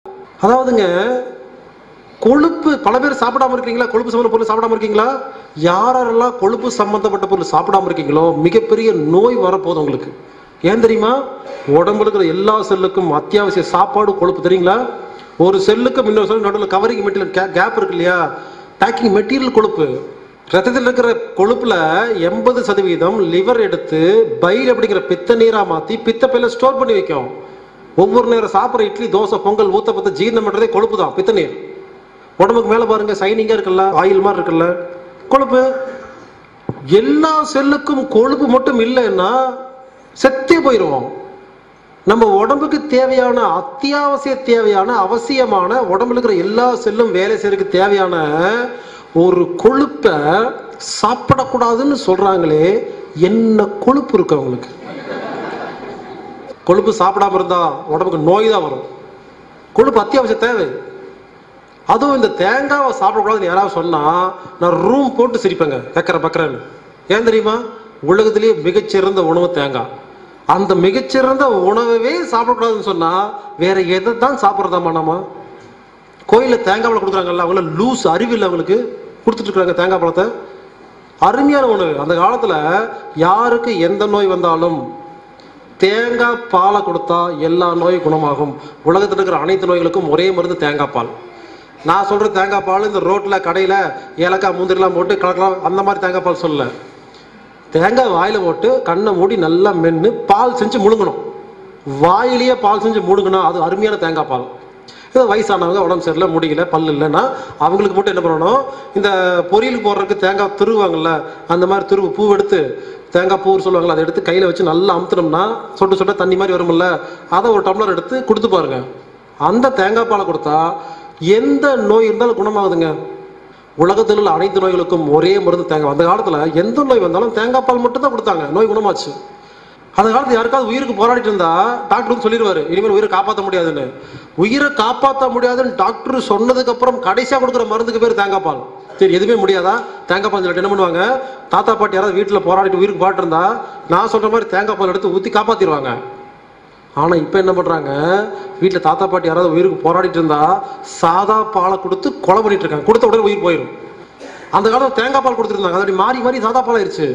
அதாவதுங்க, கொழுப்பு பல பேர் சாப்பிடாம இருக்கீங்களா? கொழுப்பு சம்பந்த பொருள் சாப்பிடாம இருக்கீங்களா? யாரெல்லாம் கொழுப்பு சம்பந்தப்பட்ட பொருள் சாப்பிடாம இருக்கீங்களோ மிகப்பெரிய நோய் வரப்போகுது உங்களுக்கு. ஏன் தெரியுமா? உடம்புல இருக்கிற எல்லா செல்லுக்கும் அத்தியாவசிய சாப்பாடு கொழுப்பு. தெரியுங்களா? ஒரு செல்லுக்கு இன்னொரு செல் நடுவில் கவரிங் மெட்டீரியல் கேப் இருக்கு இல்லையா, பேக்கிங் மெட்டீரியல் கொழுப்பு. ரத்தத்தில் இருக்கிற கொழுப்புல 80% லிவர் எடுத்து பைல் அப்படிங்கிற பித்த நீரா மாத்தி பித்த பையில ஸ்டோர் பண்ணி வைக்கும். ஒவ்வொரு நேரம் சாப்பிட்ற இட்லி தோசை பொங்கல் ஊத்தப்பத்த ஜீரணம் பண்றதே கொழுப்பு தான், பித்த நீர். உடம்புக்கு மேல பாருங்க, சைனிங்கா இருக்குல்ல, ஆயில் மாதிரி இருக்குல்ல, கொழுப்பு. எல்லா செல்லுக்கும் கொழுப்பு மட்டும் இல்லைன்னா செத்தே போயிடுவோம். நம்ம உடம்புக்கு தேவையான அத்தியாவசிய தேவையான அவசியமான உடம்புல இருக்கிற எல்லா செல்லும் வேலை செய்யறதுக்கு தேவையான ஒரு கொழுப்பை சாப்பிடக்கூடாதுன்னு சொல்றாங்களே, என்ன கொழுப்பு இருக்கு அவங்களுக்கு? கொழுப்பு சாப்பிடாம இருந்தா உடம்புக்கு நோய் தான் வரும். கொழுப்பு அத்தியாவசிய தேவை. அதுவும் இந்த தேங்காவை சாப்பிடக்கூடாதுன்னு யாராவது சொன்னா நான் ரூம் போட்டு சிரிப்பேங்க, பக்கறன்னு. ஏன் தெரியுமா? உலகத்திலேயே மிகச்சிறந்த உணவு தேங்காய். அந்த மிகச்சிறந்த உணவே சாப்பிடக்கூடாதுன்னு சொன்னா வேற எதை தான் சாப்பிட்றதாமா? நம்ம கோயில தேங்காய் பழம் கொடுக்குறாங்கல்ல, அவங்கள லூஸ் அறிவில்லை அவங்களுக்கு, கொடுத்துட்டு இருக்காங்க தேங்காய் பழத்தை. அருமையான உணவு. அந்த காலத்துல யாருக்கு எந்த நோய் வந்தாலும் தேங்காய் பாலை கொடுத்தா எல்லா நோயும் குணமாகும். உலகத்தில் இருக்கிற அனைத்து நோய்களுக்கும் ஒரே மருந்து தேங்காய் பால். நான் சொல்ற தேங்காய் பால் இந்த ரோட்ல கடையில ஏலக்காய் முந்திரிலாம் போட்டு கலக்கலாம் அந்த மாதிரி தேங்காய் பால் சொல்லல. தேங்காய் வாயில போட்டு கண்ணை மூடி நல்லா மென்னு பால் செஞ்சு முழுங்கணும். வாயிலேயே பால் செஞ்சு முழுங்கணும், அது அருமையான தேங்காய் பால். ஏதோ வயசானவங்க உடம்பு சரியில்லை, முடியல, பல்லு இல்லைன்னா அவங்களுக்கு மட்டும் என்ன பண்ணணும், இந்த பொரியலுக்கு போடுறதுக்கு தேங்காய் துருவாங்கல்ல, அந்த மாதிரி துருவு பூ எடுத்து தேங்காய் பூ சொல்லுவாங்கல்ல, அதை எடுத்து கையில வச்சு நல்லா அமுத்தினோம்னா சொட்டு சொட்ட தண்ணி மாதிரி வரும்ல, அதை ஒரு டம்ளர் எடுத்து கொடுத்து பாருங்க. அந்த தேங்காய் பாலை கொடுத்தா எந்த நோய் இருந்தாலும் குணமாகுதுங்க. உலகத்தில் உள்ள அனைத்து நோய்களுக்கும் ஒரே மருந்து தேங்காய். அந்த காலத்துல எந்த நோய் வந்தாலும் தேங்காய் பால் மட்டும் தான் கொடுத்தாங்க, நோய் குணமாச்சு. அந்த காலத்துல யாருக்காவது உயிருக்கு போராடிட்டு இருந்தா டாக்டர் வந்து சொல்லிடுவாரு, இனிமேல் உயிரை காப்பாற்ற முடியாதுன்னு. உயிரை காப்பாற்ற முடியாதுன்னு டாக்டர் சொன்னதுக்கு அப்புறம் கடைசியா கொடுக்குற மருந்துக்கு பேர் தேங்காய் பால். சரி, எதுவுமே முடியாதா? தேங்காய் பால் சொல்லிட்டு என்ன பண்ணுவாங்க, தாத்தா பாட்டி யாராவது வீட்டுல போராடிட்டு உயிருக்கு போராட்டு இருந்தா நான் சொல்ற மாதிரி தேங்காய் பால் எடுத்து ஊத்தி காப்பாத்திடுவாங்க. ஆனா இப்ப என்ன பண்றாங்க, வீட்டுல தாத்தா பாட்டி யாராவது உயிருக்கு போராடிட்டு இருந்தா சாதா பாலை கொடுத்து கொலை பண்ணிட்டு இருக்காங்க. கொடுத்த உடனே உயிர் போயிடும். அந்த காலத்துல தேங்காய் பால் கொடுத்துருந்தாங்க, அது மாறி மாறி சாதா பால் ஆயிடுச்சு.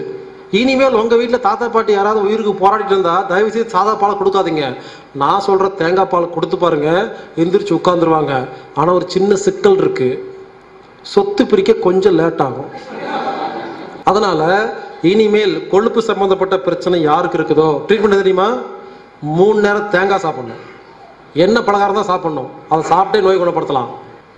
இனிமேல் உங்க வீட்டுல தாத்தா பாட்டி யாராவது உயிருக்கு போராடிட்டு இருந்தா தயவு செய்து சாதா பாலை கொடுக்காதீங்க. நான் சொல்ற தேங்காய் பால் கொடுத்து பாருங்க, எந்திரிச்சு உட்கார்ந்துருவாங்க. ஆனா ஒரு சின்ன சிக்கல் இருக்கு, சொத்து பிரிக்க கொஞ்சம் லேட் ஆகும். அதனால இனிமேல் கொழுப்பு சம்பந்தப்பட்ட பிரச்சனை யாருக்கு இருக்குதோ ட்ரீட்மெண்ட் தெரியுமா? 3 நேரம் தேங்காய் சாப்பிடணும், எண்ணெய் பலகாரம் தான் சாப்பிடணும். அதை சாப்பிட்டே நோய் குணப்படுத்தலாம்.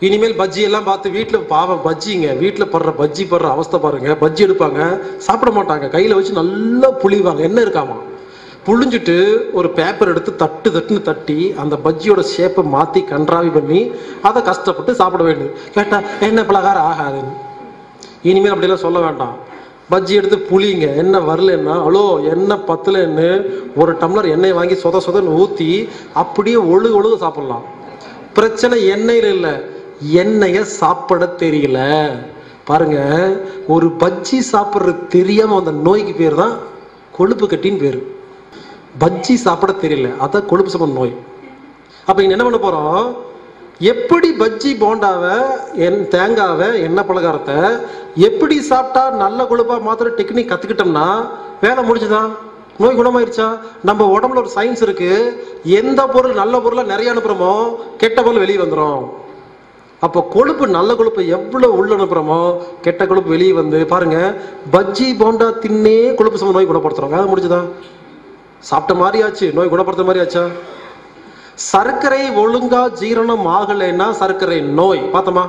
இனிமேல் பஜ்ஜி எல்லாம் பார்த்து வீட்டில் பாவம் பஜ்ஜிங்க, வீட்டில் பஜ்ஜி படுற அவஸ்தை பாருங்க. பஜ்ஜி எடுப்பாங்க, சாப்பிட மாட்டாங்க, கையில் வச்சு நல்லா புளிவாங்க, என்ன இருக்காமா புளிஞ்சிட்டு ஒரு பேப்பர் எடுத்து தட்டுன்னு தட்டி அந்த பஜ்ஜியோட ஷேப்பை மாற்றி கன்றாவி பண்ணி அதை கஷ்டப்பட்டு சாப்பிட வேண்டியது. கேட்டா எண்ணெய் பலகாரம் ஆகாதுன்னு. இனிமேல் அப்படிலாம் சொல்ல வேண்டாம். பஜ்ஜி எடுத்து புளிங்க, என்ன வரலன்னா அவ்வளோ எண்ணெய் பத்தலன்னு ஒரு டம்ளர் எண்ணெய் வாங்கி சொதன்னு ஊற்றி அப்படியே ஒழுகு சாப்பிடலாம். பிரச்சனை எண்ணெயில் இல்லை, எண்ணெயை சாப்பிட தெரியல. பாருங்க, ஒரு பஜ்ஜி சாப்பிட்றது தெரியாம அந்த நோய்க்கு பேர் தான் கொழுப்பு கட்டின்னு பேரு. பஜ்ஜி சாப்பிட தெரியல, அதான் கொழுப்பு சம்பந்த நோய். அப்ப இங்க என்ன பண்ண போறோம், எப்படி பஜ்ஜி போண்டாவை தேங்காவை எண்ணெய் பலகாரத்தை எப்படி சாப்பிட்டா நல்ல கொழுப்பா மாத்திர டெக்னிக் கத்துக்கிட்டோம்னா வேலை முடிஞ்சுதான், நோய் குணமாயிருச்சா? நம்ம உடம்புல ஒரு சயின்ஸ் இருக்கு, எந்த பொருள் நல்ல பொருளா நிறைய அனுப்புறோமோ கெட்ட பொருள் வெளியே வந்துடும். அப்போ கொழுப்பு நல்ல கொழுப்பு எவ்வளவு உள்ள அனுப்புறோமோ கெட்ட கொழுப்பு வெளியே வந்து பாருங்க, பஜ்ஜி போண்டா தின்னே கொழுப்பு சம்பந்த நோய் குணப்படுத்துறோம். வேலை முடிஞ்சுதான், சாப்பிட்ட மாதிரி ஆச்சு, நோய் குணப்படுத்த மாதிரி ஆச்சா? சர்க்கரை ஒழுங்கா ஜீரணம் ஆகலைன்னா சர்க்கரை நோய் பார்த்தோமா?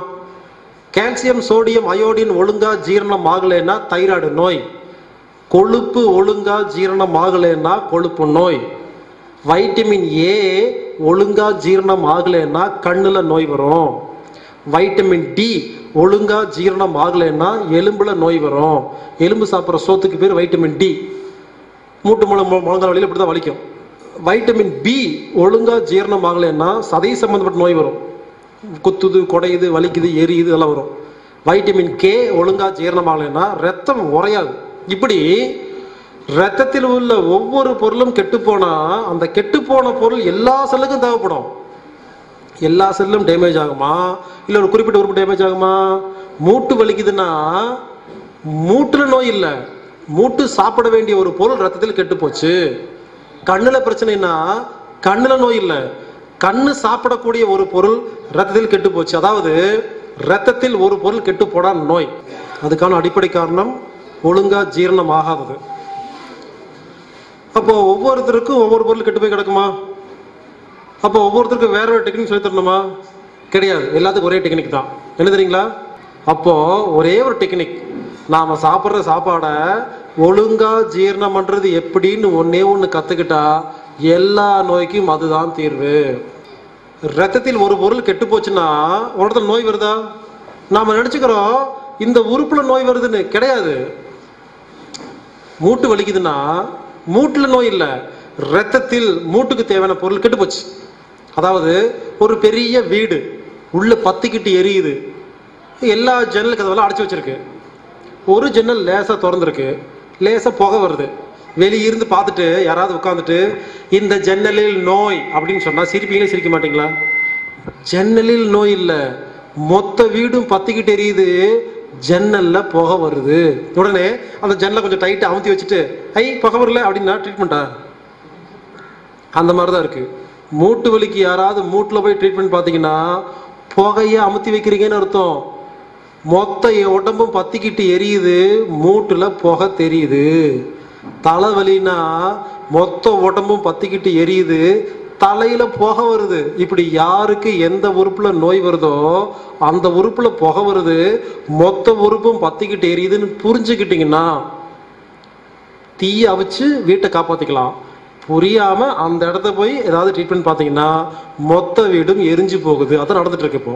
கால்சியம் சோடியம் அயோடின் ஒழுங்கா ஜீரணம் ஆகலைன்னா தைராய்டு நோய். கொழுப்பு ஒழுங்கா ஜீரணம் ஆகலைன்னா கொழுப்பு நோய். வைட்டமின் ஏ ஒழுங்கா ஜீரணம் ஆகலைன்னா கண்ணுல நோய் வரும். வைட்டமின் டி ஒழுங்கா ஜீரணம் ஆகலைன்னா எலும்புல நோய் வரும். எலும்பு சாப்பிட்ற சோத்துக்கு பேர் வைட்டமின் டி. மூட்டு முழங்கால் வழியில் இப்படிதான் வலிக்கும். வைட்டமின் பி ஒழுங்கா ஜீரணம் ஆகலைன்னா சதை சம்பந்தப்பட்ட நோய் வரும், குத்துது, குடையுது, வலிக்குது, எரியுது, இதெல்லாம் வரும். வைட்டமின் கே ஒழுங்கா ஜீரணம் ஆகலைன்னா ரத்தம் உறையாது. இப்படி ரத்தத்தில் உள்ள ஒவ்வொரு பொருளும் கெட்டு போனா அந்த கெட்டு போன பொருள் எல்லா செல்லுக்கும் தேவைப்படும். எல்லா செல்லும் டேமேஜ் ஆகுமா, இல்லை ஒரு குறிப்பிட்ட உறுப்பு டேமேஜ் ஆகுமா? மூட்டு வலிக்குதுன்னா மூட்டுல நோய் இல்லை, மூட்டு சாப்பிட வேண்டிய ஒரு பொருள் ரத்தத்தில் கெட்டு போச்சு. கண்ணுல பிரச்சனைனா கண்ணுல நோய் இல்லை, கண்ணு சாப்பிடக்கூடிய ஒரு பொருள் ரத்தத்தில் கெட்டு போச்சு. அதாவது ரத்தத்தில் ஒரு பொருள் கெட்டு போடா நோய். அதுக்கான அடிப்படை காரணம் ஒழுங்கா ஜீரணம் ஆகாதது. அப்போ ஒவ்வொருத்தருக்கும் ஒவ்வொரு பொருள் கெட்டு போய் கிடக்குமா? அப்போ ஒவ்வொருத்தருக்கும் வேற ஒரு டெக்னிக் சொல்லி தரணுமா? கிடையாது, எல்லாத்துக்கும் ஒரே டெக்னிக் தான். என்ன தெரியுங்களா? அப்போ ஒரே ஒரு டெக்னிக், நாம சாப்பிட்ற சாப்பாடை ஒழுங்கா ஜீரணம் பண்றது எப்படின்னு ஒன்னே ஒன்று கத்துக்கிட்டா எல்லா நோய்க்கும் அதுதான் தீர்வு. ரத்தத்தில் ஒரு பொருள் கெட்டு போச்சுன்னா உடனே நோய் வருதா? நாம நினைச்சுக்கிறோம் இந்த உறுப்புல நோய் வருதுன்னு. கிடையாது. மூட்டு வலிக்குதுன்னா மூட்டுல நோய் இல்லை, ரத்தத்தில் மூட்டுக்கு தேவையான பொருள் கெட்டு போச்சு. அதாவது ஒரு பெரிய வீடு உள்ள பத்திக்கிட்டு எரியுது, எல்லா ஜன்னல் கதவெல்லாம் அடைச்சி வச்சிருக்கு, ஒரு ஜன்னல் லேசா திறந்துருக்கு, லேசா புகை வருது. வெளியிருந்து பார்த்துட்டு யாராவது உட்காந்துட்டு இந்த ஜன்னலில் நோய் அப்படின்னு சொன்னா சிரிப்பீங்களே, சிரிக்க மாட்டீங்களா? ஜன்னலில் நோய் இல்லை, மொத்த வீடும் பத்திக்கிட்டு எரியுது, ஜன்னல்ல புகை வருது. உடனே அந்த ஜன்னலை கொஞ்சம் டைட்டா அமுத்தி வச்சுட்டு ஐ புகை வரல அப்படின்னா ட்ரீட்மெண்டா? அந்த மாதிரிதான் இருக்கு. மூட்டு வலிக்கு யாராவது மூட்டுல போய் ட்ரீட்மெண்ட் பார்த்தீங்கன்னா புகைய அமுத்தி வைக்கிறீங்கன்னு அர்த்தம். மொத்த உடம்பும் பத்திக்கிட்டு எரியுது, மூட்டுல புகை தெரியுது. தலைவலினா மொத்த உடம்பும் பத்திக்கிட்டு எரியுது, தலையில புகை வருது. இப்படி யாருக்கு எந்த உறுப்புல நோய் வருதோ அந்த உறுப்புல புகை வருது, மொத்த உறுப்பும் பத்திக்கிட்டு எரியுதுன்னு புரிஞ்சுக்கிட்டீங்கன்னா தீய அவிச்சு வீட்டை காப்பாத்திக்கலாம். புரியாம அந்த இடத்த போய் ஏதாவது ட்ரீட்மெண்ட் பார்த்தீங்கன்னா மொத்த வீடும் எரிஞ்சு போகுது. அதான் நடந்துட்டு இருக்கு இப்போ.